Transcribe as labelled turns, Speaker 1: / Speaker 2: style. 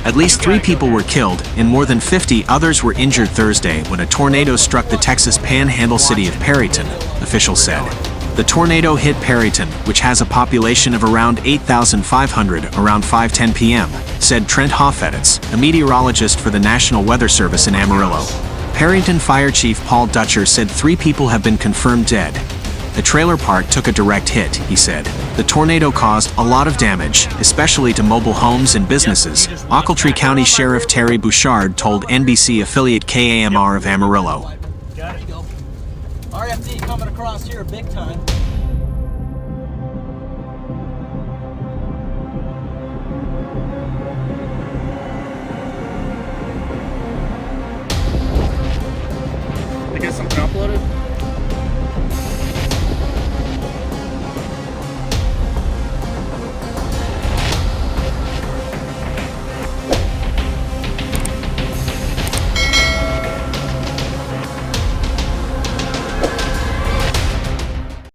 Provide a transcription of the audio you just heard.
Speaker 1: At least 3 people were killed and more than 50 others were injured Thursday when a tornado struck the Texas Panhandle city of Perryton, officials said. The tornado hit Perryton, which has a population of around 8,500, around 5:10 p.m., said Trent Hoffeditz, a meteorologist for the National Weather Service in Amarillo. Perryton Fire Chief Paul Dutcher said 3 people have been confirmed dead. A trailer park took a direct hit, he said. The tornado caused a lot of damage, especially to mobile homes and businesses, Ochiltree County Sheriff Terry Bouchard told NBC affiliate KAMR of Amarillo.
Speaker 2: Got it. RFD coming across here big time.
Speaker 3: They get something uploaded?